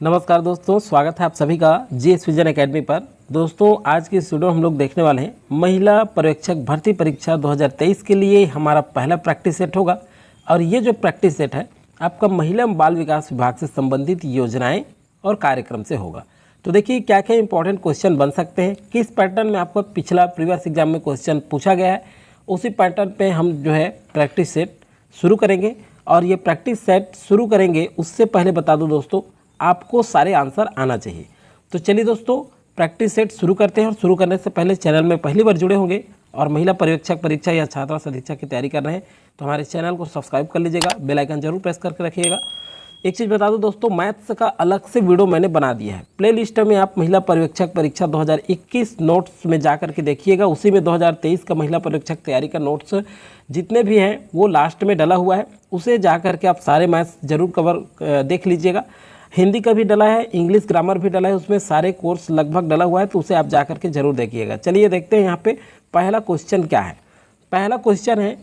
नमस्कार दोस्तों, स्वागत है आप सभी का जीएस विजन एकेडमी पर। दोस्तों आज की इस वीडियो हम लोग देखने वाले हैं महिला पर्यवेक्षक भर्ती परीक्षा 2023 के लिए हमारा पहला प्रैक्टिस सेट होगा। और ये जो प्रैक्टिस सेट है आपका महिला एवं बाल विकास विभाग से संबंधित योजनाएं और कार्यक्रम से होगा। तो देखिए क्या क्या इंपॉर्टेंट क्वेश्चन बन सकते हैं, किस पैटर्न में आपको पिछला प्रीवियस एग्जाम में क्वेश्चन पूछा गया है, उसी पैटर्न पे हम जो है प्रैक्टिस सेट शुरू करेंगे। और ये प्रैक्टिस सेट शुरू करेंगे उससे पहले बता दूं दोस्तों, आपको सारे आंसर आना चाहिए। तो चलिए दोस्तों प्रैक्टिस सेट शुरू करते हैं। और शुरू करने से पहले चैनल में पहली बार जुड़े होंगे और महिला पर्यवेक्षक परीक्षा या छात्रावास अधीक्षक की तैयारी कर रहे हैं तो हमारे चैनल को सब्सक्राइब कर लीजिएगा, बेल आइकन जरूर प्रेस करके रखिएगा। एक चीज़ बता दूं दोस्तों, मैथ्स का अलग से वीडियो मैंने बना दिया है प्ले लिस्ट में। आप महिला पर्यवेक्षक परीक्षा 2021 नोट्स में जा करके देखिएगा, उसी में 2023 का महिला पर्यवेक्षक तैयारी का नोट्स जितने भी हैं वो लास्ट में डला हुआ है, उसे जा करके आप सारे मैथ्स जरूर कवर देख लीजिएगा। हिंदी का भी डला है, इंग्लिश ग्रामर भी डला है, उसमें सारे कोर्स लगभग डला हुआ है, तो उसे आप जा करके जरूर देखिएगा। चलिए देखते हैं यहाँ पे पहला क्वेश्चन क्या है। पहला क्वेश्चन है,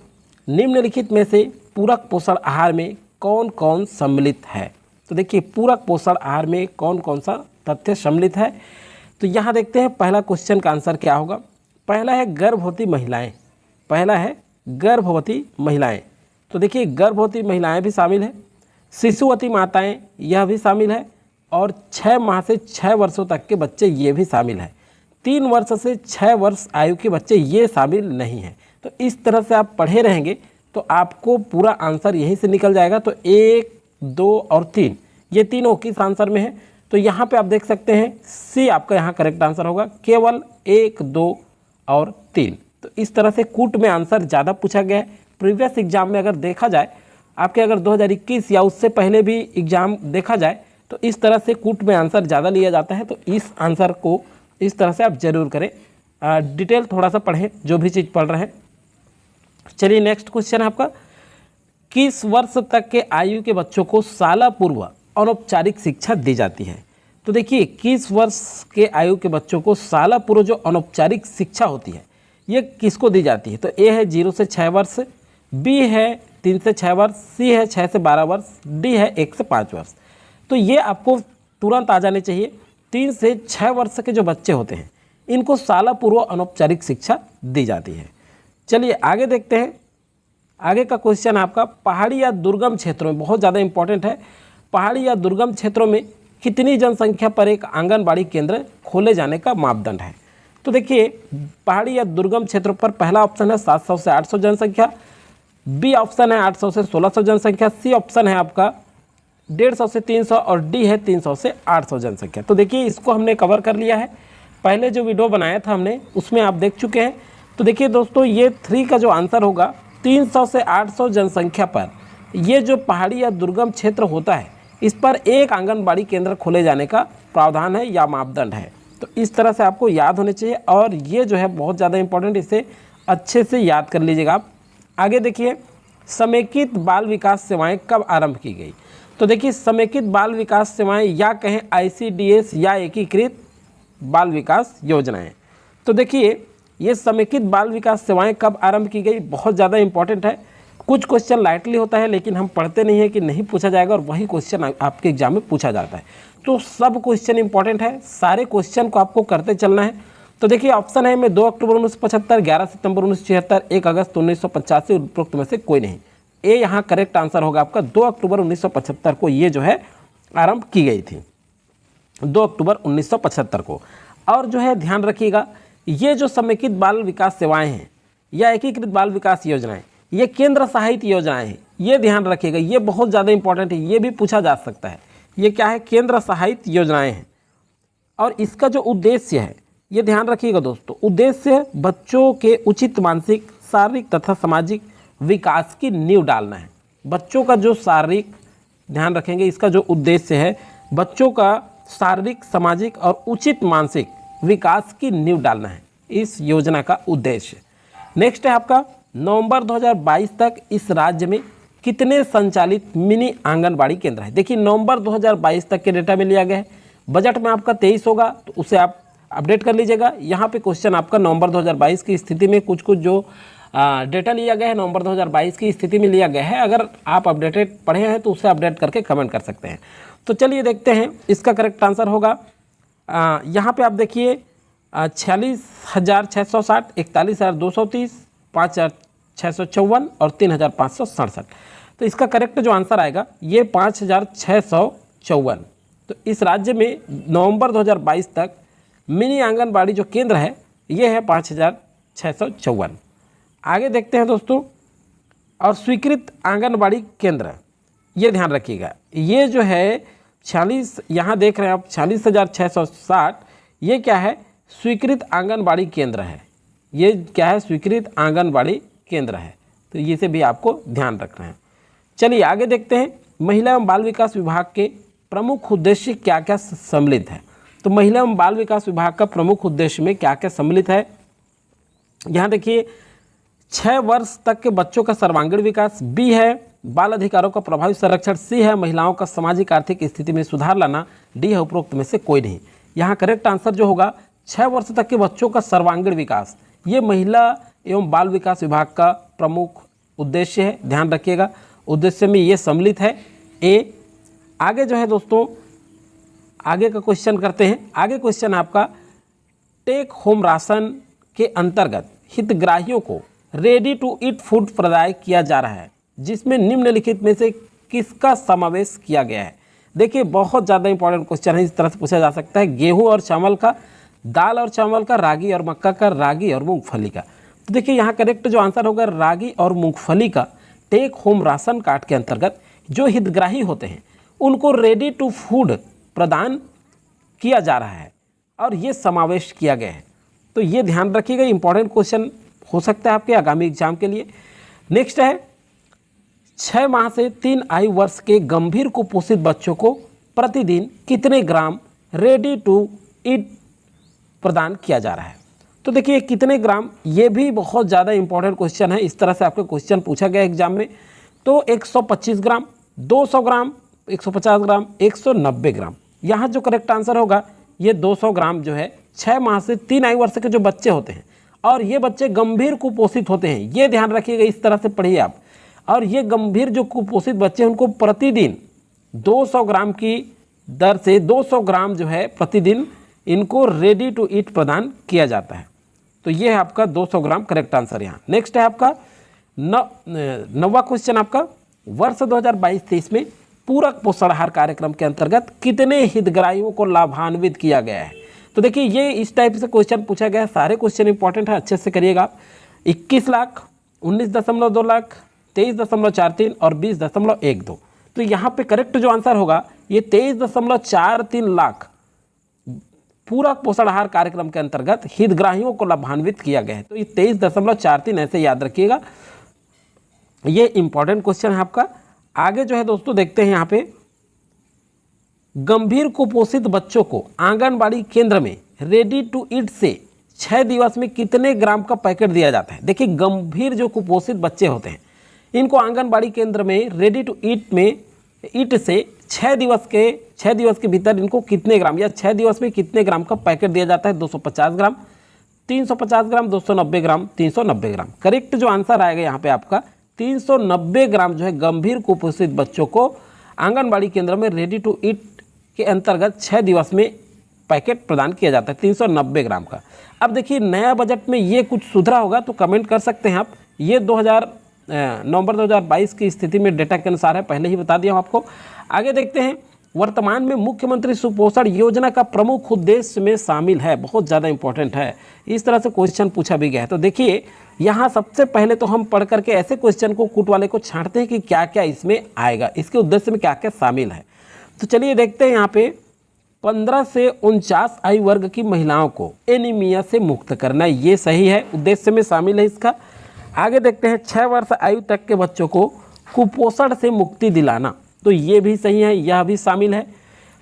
निम्नलिखित में से पूरक पोषण आहार में कौन कौन सम्मिलित है। तो देखिए पूरक पोषण आहार में कौन कौन सा तथ्य सम्मिलित है। तो यहाँ देखते हैं पहला क्वेश्चन का आंसर क्या होगा। पहला है गर्भवती महिलाएं, पहला है गर्भवती महिलाएं। तो देखिए गर्भवती महिलाएं भी शामिल है, शिशुवती माताएं यह भी शामिल है, और 6 माह से 6 वर्षों तक के बच्चे ये भी शामिल है। 3 वर्ष से 6 वर्ष आयु के बच्चे ये शामिल नहीं हैं। तो इस तरह से आप पढ़े रहेंगे तो आपको पूरा आंसर यहीं से निकल जाएगा। तो 1, 2 और 3 ये तीनों किस आंसर में है। तो यहाँ पे आप देख सकते हैं सी आपका यहाँ करेक्ट आंसर होगा, केवल 1, 2 और 3। तो इस तरह से कूट में आंसर ज़्यादा पूछा गया है। प्रीवियस एग्जाम में अगर देखा जाए, आपके अगर 2021 या उससे पहले भी एग्ज़ाम देखा जाए तो इस तरह से कूट में आंसर ज़्यादा लिया जाता है। तो इस आंसर को इस तरह से आप जरूर करें, डिटेल थोड़ा सा पढ़ें जो भी चीज़ पढ़ रहे हैं। चलिए नेक्स्ट क्वेश्चन है आपका, किस वर्ष तक के आयु के बच्चों को साल पूर्व अनौपचारिक शिक्षा दी जाती है। तो देखिए किस वर्ष के आयु के बच्चों को साल पूर्व जो अनौपचारिक शिक्षा होती है ये किसको दी जाती है। तो ए है 0 से 6 वर्ष, बी है 3 से 6 वर्ष, सी है 6 से 12 वर्ष, डी है 1 से 5 वर्ष। तो ये आपको तुरंत आ जाने चाहिए। 3 से 6 वर्ष के जो बच्चे होते हैं इनको साल पूर्व अनौपचारिक शिक्षा दी जाती है। चलिए आगे देखते हैं। आगे का क्वेश्चन आपका, पहाड़ी या दुर्गम क्षेत्रों में बहुत ज़्यादा इंपॉर्टेंट है, पहाड़ी या दुर्गम क्षेत्रों में कितनी जनसंख्या पर एक आंगनबाड़ी केंद्र खोले जाने का मापदंड है। तो देखिए पहाड़ी या दुर्गम क्षेत्रों पर पहला ऑप्शन है 700 से 800 जनसंख्या, बी ऑप्शन है 800 से 1600 जनसंख्या, सी ऑप्शन है आपका 150 से 300 और डी है 300 से 800 जनसंख्या। तो देखिए इसको हमने कवर कर लिया है, पहले जो वीडियो बनाया था हमने उसमें आप देख चुके हैं। तो देखिए दोस्तों ये 3 का जो आंसर होगा 300 से 800 जनसंख्या पर ये जो पहाड़ी या दुर्गम क्षेत्र होता है इस पर एक आंगनबाड़ी केंद्र खोले जाने का प्रावधान है या मापदंड है। तो इस तरह से आपको याद होने चाहिए और ये जो है बहुत ज़्यादा इंपॉर्टेंट, इसे अच्छे से याद कर लीजिएगा आप। आगे देखिए, समेकित बाल विकास सेवाएं कब आरंभ की गई। तो देखिए समेकित बाल विकास सेवाएं या कहें ICDS या एकीकृत बाल विकास योजनाएं। तो देखिए ये समेकित बाल विकास सेवाएं कब आरंभ की गई, बहुत ज़्यादा इंपॉर्टेंट है। कुछ क्वेश्चन लाइटली होता है लेकिन हम पढ़ते नहीं है कि नहीं पूछा जाएगा, और वही क्वेश्चन आपके एग्जाम में पूछा जाता है। तो सब क्वेश्चन इंपॉर्टेंट है, सारे क्वेश्चन को आपको करते चलना है। तो देखिए ऑप्शन है में 2 अक्टूबर 1975, 11 सितंबर 1976, 1 अगस्त 1985, उपरोक्त में से कोई नहीं। ए यहाँ करेक्ट आंसर होगा आपका 2 अक्टूबर 1975 को ये जो है आरंभ की गई थी, 2 अक्टूबर 1975 को। और जो है ध्यान रखिएगा, ये जो समेकित बाल विकास सेवाएं हैं या एकीकृत बाल विकास योजनाएं ये केंद्र सहायित योजनाएं हैं, ये ध्यान रखिएगा, ये बहुत ज़्यादा इंपॉर्टेंट है, ये भी पूछा जा सकता है। ये क्या है, केंद्र सहायित योजनाएं हैं। और इसका जो उद्देश्य है ये ध्यान रखिएगा दोस्तों, उद्देश्य बच्चों के उचित मानसिक, शारीरिक तथा सामाजिक विकास की नींव डालना है। बच्चों का जो शारीरिक, ध्यान रखेंगे इसका जो उद्देश्य है बच्चों का शारीरिक, सामाजिक और उचित मानसिक विकास की नींव डालना है इस योजना का उद्देश्य। नेक्स्ट है आपका, नवंबर 2022 तक इस राज्य में कितने संचालित मिनी आंगनबाड़ी केंद्र है। देखिए नवंबर 2022 तक के डेटा में लिया गया है, बजट में आपका 23 होगा तो उसे आप अपडेट कर लीजिएगा। यहाँ पे क्वेश्चन आपका नवंबर 2022 की स्थिति में कुछ जो डेटा लिया गया है नवंबर 2022 की स्थिति में लिया गया है। अगर आप अपडेटेड पढ़े हैं तो उसे अपडेट करके कमेंट कर सकते हैं। तो चलिए देखते हैं इसका करेक्ट आंसर होगा यहाँ पे आप देखिए 46,660, 41,230, 5,654 और 3,567। तो इसका करेक्ट जो आंसर आएगा ये 5,654। तो इस राज्य में नवंबर 2022 तक मिनी आंगनबाड़ी जो केंद्र है ये है 5,654। आगे देखते हैं दोस्तों, और स्वीकृत आंगनबाड़ी केंद्र, ये ध्यान रखिएगा, ये जो है 46, यहाँ देख रहे हैं आप 46,660, ये क्या है, स्वीकृत आंगनबाड़ी केंद्र है। ये क्या है, स्वीकृत आंगनबाड़ी केंद्र है। तो ये से भी आपको ध्यान रखना है। चलिए आगे देखते हैं, महिला एवं बाल विकास विभाग के प्रमुख उद्देश्य क्या क्या सम्मिलित है। तो महिला एवं बाल विकास विभाग का प्रमुख उद्देश्य में क्या क्या सम्मिलित है, यहाँ देखिए 6 वर्ष तक के बच्चों का सर्वांगीण विकास, बी है बाल अधिकारों का प्रभावी संरक्षण, सी है महिलाओं का सामाजिक आर्थिक स्थिति में सुधार लाना, डी है उपरोक्त में से कोई नहीं। यहाँ करेक्ट आंसर जो होगा 6 वर्ष तक के बच्चों का सर्वांगीण विकास, ये महिला एवं बाल विकास विभाग का प्रमुख उद्देश्य है, ध्यान रखिएगा। उद्देश्य में ये सम्मिलित है ए। आगे जो है दोस्तों, आगे का क्वेश्चन करते हैं। आगे क्वेश्चन आपका, टेक होम राशन के अंतर्गत हितग्राहियों को रेडी टू ईट फूड प्रदान किया जा रहा है, जिसमें निम्नलिखित में से किसका समावेश किया गया है। देखिए बहुत ज़्यादा इंपॉर्टेंट क्वेश्चन है, इस तरह से पूछा जा सकता है, गेहूं और चावल का, दाल और चावल का, रागी और मक्का का, रागी और मूंगफली का। तो देखिए यहाँ करेक्ट जो आंसर होगा रागी और मूंगफली का टेक होम राशन कार्ड के अंतर्गत जो हितग्राही होते हैं उनको रेडी टू फूड प्रदान किया जा रहा है और ये समावेश किया गया है। तो ये ध्यान रखिएगा, इंपॉर्टेंट क्वेश्चन हो सकता है आपके आगामी एग्जाम के लिए। नेक्स्ट है, 6 माह से 3 आयु वर्ष के गंभीर कुपोषित बच्चों को प्रतिदिन कितने ग्राम रेडी टू ईट प्रदान किया जा रहा है। तो देखिए कितने ग्राम, ये भी बहुत ज़्यादा इंपॉर्टेंट क्वेश्चन है, इस तरह से आपके क्वेश्चन पूछा गया एग्जाम में। तो 125 ग्राम, 200 ग्राम, 150 ग्राम, 190 ग्राम। यहाँ जो करेक्ट आंसर होगा ये 200 ग्राम जो है 6 माह से 3 आयु वर्ष के जो बच्चे होते हैं और ये बच्चे गंभीर कुपोषित होते हैं, ये ध्यान रखिएगा, इस तरह से पढ़िए आप। और ये गंभीर जो कुपोषित बच्चे हैं उनको प्रतिदिन 200 ग्राम की दर से 200 ग्राम जो है प्रतिदिन इनको रेडी टू ईट प्रदान किया जाता है। तो ये है आपका 200 ग्राम करेक्ट आंसर यहाँ। नेक्स्ट है आपका 9वां क्वेश्चन आपका, वर्ष 2022-23 में पूरक पोषण आहार कार्यक्रम के अंतर्गत कितने हितग्राहियों को लाभान्वित किया गया है। तो देखिए ये इस टाइप से क्वेश्चन पूछा गया है, सारे क्वेश्चन इंपॉर्टेंट है, अच्छे से करिएगा आप। 21 लाख, 19.2 लाख, 23.43 और 20.12। तो यहाँ पे करेक्ट जो आंसर होगा ये 23.43 लाख पूरक पोषण आहार कार्यक्रम के अंतर्गत हितग्राहियों को लाभान्वित किया गया है। तो ये 23.43 ऐसे याद रखिएगा, ये इंपॉर्टेंट क्वेश्चन है आपका। आगे जो है दोस्तों देखते हैं यहाँ पे, गंभीर कुपोषित बच्चों को आंगनबाड़ी केंद्र में रेडी टू ईट से 6 दिवस में कितने ग्राम का पैकेट दिया जाता है। देखिए गंभीर जो कुपोषित बच्चे होते हैं इनको आंगनबाड़ी केंद्र में रेडी टू ईट से 6 दिवस के भीतर इनको कितने ग्राम या 6 दिवस में कितने ग्राम का पैकेट दिया जाता है। 250 ग्राम, 350 ग्राम, 290 ग्राम, 390 ग्राम। करेक्ट जो आंसर आएगा यहाँ पे आपका 390 ग्राम जो है गंभीर कुपोषित बच्चों को आंगनबाड़ी केंद्र में रेडी टू ईट के अंतर्गत 6 दिवस में पैकेट प्रदान किया जाता है 390 ग्राम का। अब देखिए नया बजट में ये कुछ सुधरा होगा तो कमेंट कर सकते हैं आप। ये नवंबर 2022 की स्थिति में डेटा के अनुसार है, पहले ही बता दिया हूँ आपको। आगे देखते हैं, वर्तमान में मुख्यमंत्री सुपोषण योजना का प्रमुख उद्देश्य में शामिल है, बहुत ज़्यादा इंपॉर्टेंट है, इस तरह से क्वेश्चन पूछा भी गया है। तो देखिए यहाँ सबसे पहले तो हम पढ़ करके ऐसे क्वेश्चन को कूट वाले को छांटते हैं कि क्या क्या इसमें आएगा, इसके उद्देश्य में क्या क्या शामिल है। तो चलिए देखते हैं यहाँ पे 15 से 49 आयु वर्ग की महिलाओं को एनीमिया से मुक्त करना, ये सही है, उद्देश्य में शामिल है इसका। आगे देखते हैं 6 वर्ष आयु तक के बच्चों को कुपोषण से मुक्ति दिलाना, तो ये भी सही है, यह भी शामिल है।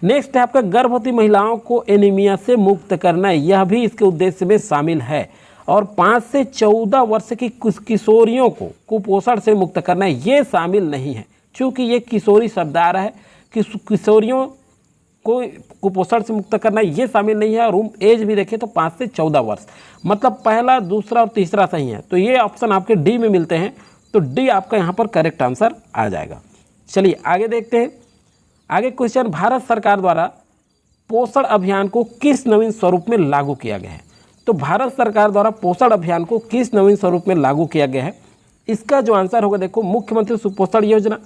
नेक्स्ट है आपका गर्भवती महिलाओं को एनीमिया से मुक्त करना, यह भी इसके उद्देश्य में शामिल है। और 5 से 14 वर्ष की किशोरियों को कुपोषण से मुक्त करना, ये शामिल नहीं है, चूँकि ये किशोरी शब्द आ रहा है कि किशोरियों को कुपोषण से मुक्त करना ये शामिल नहीं है। और एज भी देखें तो 5 से 14 वर्ष, मतलब पहला, दूसरा और तीसरा सही है। तो ये ऑप्शन आपके डी में मिलते हैं, तो डी आपका यहाँ पर करेक्ट आंसर आ जाएगा। चलिए आगे देखते हैं, आगे क्वेश्चन, भारत सरकार द्वारा पोषण अभियान को किस नवीन स्वरूप में लागू किया गया है? तो भारत सरकार द्वारा पोषण अभियान को किस नवीन स्वरूप में लागू किया गया है? इसका जो आंसर होगा देखो, मुख्यमंत्री सुपोषण योजना,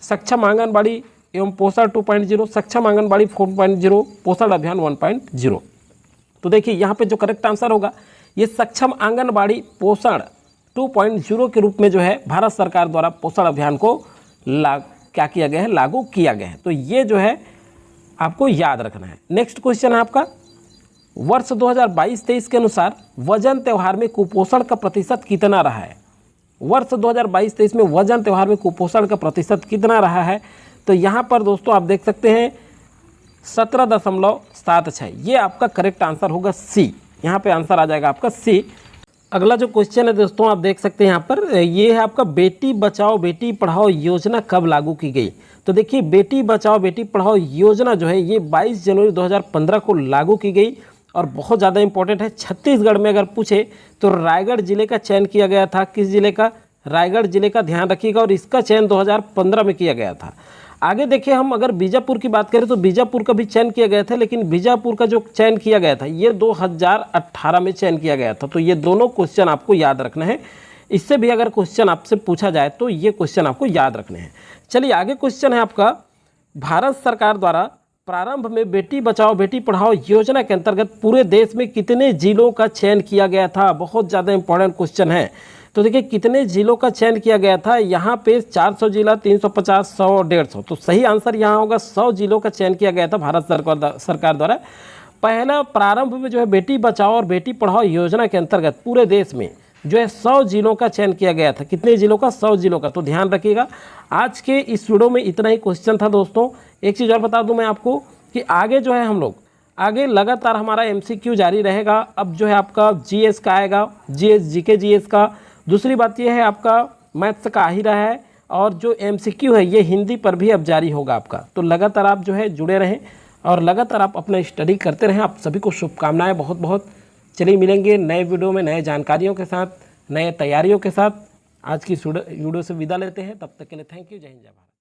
सक्षम आंगनबाड़ी एवं पोषण 2.0, सक्षम आंगनबाड़ी 4.0, पोषण अभियान 1.0। तो देखिए यहाँ पे जो करेक्ट आंसर होगा ये सक्षम आंगनबाड़ी पोषण 2.0 के रूप में जो है भारत सरकार द्वारा पोषण अभियान को क्या किया गया है, लागू किया गया है। तो ये जो है आपको याद रखना है। नेक्स्ट क्वेश्चन है आपका, वर्ष 2022-23 के अनुसार वजन त्योहार में कुपोषण का प्रतिशत कितना रहा है? वर्ष 2022-23 में वजन त्योहार में कुपोषण का प्रतिशत कितना रहा है? तो यहाँ पर दोस्तों आप देख सकते हैं 17.76, ये आपका करेक्ट आंसर होगा सी। यहाँ पे आंसर आ जाएगा आपका सी। अगला जो क्वेश्चन है दोस्तों आप देख सकते हैं यहाँ पर, ये है आपका बेटी बचाओ बेटी पढ़ाओ योजना कब लागू की गई? तो देखिए बेटी बचाओ बेटी पढ़ाओ योजना जो है ये 22 जनवरी 2015 को लागू की गई और बहुत ज़्यादा इंपॉर्टेंट है। छत्तीसगढ़ में अगर पूछे तो रायगढ़ जिले का चयन किया गया था। किस जिले का? रायगढ़ जिले का, ध्यान रखिएगा। और इसका चयन 2015 में किया गया था। आगे देखिए हम अगर बीजापुर की बात करें तो बीजापुर का भी चयन किया गया था, लेकिन बीजापुर का जो चयन किया गया था ये 2018 में चयन किया गया था। तो ये दोनों क्वेश्चन आपको याद रखना है। इससे भी अगर क्वेश्चन आपसे पूछा जाए तो ये क्वेश्चन आपको याद रखने हैं। चलिए आगे क्वेश्चन है आपका, भारत सरकार द्वारा प्रारंभ में बेटी बचाओ बेटी पढ़ाओ योजना के अंतर्गत पूरे देश में कितने जिलों का चयन किया गया था? बहुत ज़्यादा इंपॉर्टेंट क्वेश्चन है। तो देखिए कितने जिलों का चयन किया गया था? यहाँ पे 400 जिला, 350, 100, 150। तो सही आंसर यहाँ होगा 100 जिलों का चयन किया गया था भारत सरकार द्वारा। पहला प्रारंभ में जो है बेटी बचाओ और बेटी पढ़ाओ योजना के अंतर्गत पूरे देश में जो है 100 जिलों का चयन किया गया था। कितने जिलों का? 100 जिलों का। तो ध्यान रखिएगा। आज के इस वीडियो में इतना ही क्वेश्चन था दोस्तों। एक चीज़ और बता दूं मैं आपको कि आगे जो है हम लोग आगे लगातार हमारा MCQ जारी रहेगा। अब जो है आपका GS का आएगा, GK GS का। दूसरी बात यह है आपका मैथ्स का आ ही रहा है और जो MCQ है ये हिंदी पर भी अब जारी होगा आपका। तो लगातार आप जो है जुड़े रहें और लगातार आप अपना स्टडी करते रहें। आप सभी को शुभकामनाएं बहुत बहुत। चलिए मिलेंगे नए वीडियो में नए जानकारियों के साथ, नए तैयारियों के साथ। आज की वीडियो से विदा लेते हैं। तब तक के लिए थैंक यू। जय हिंद जय भारत।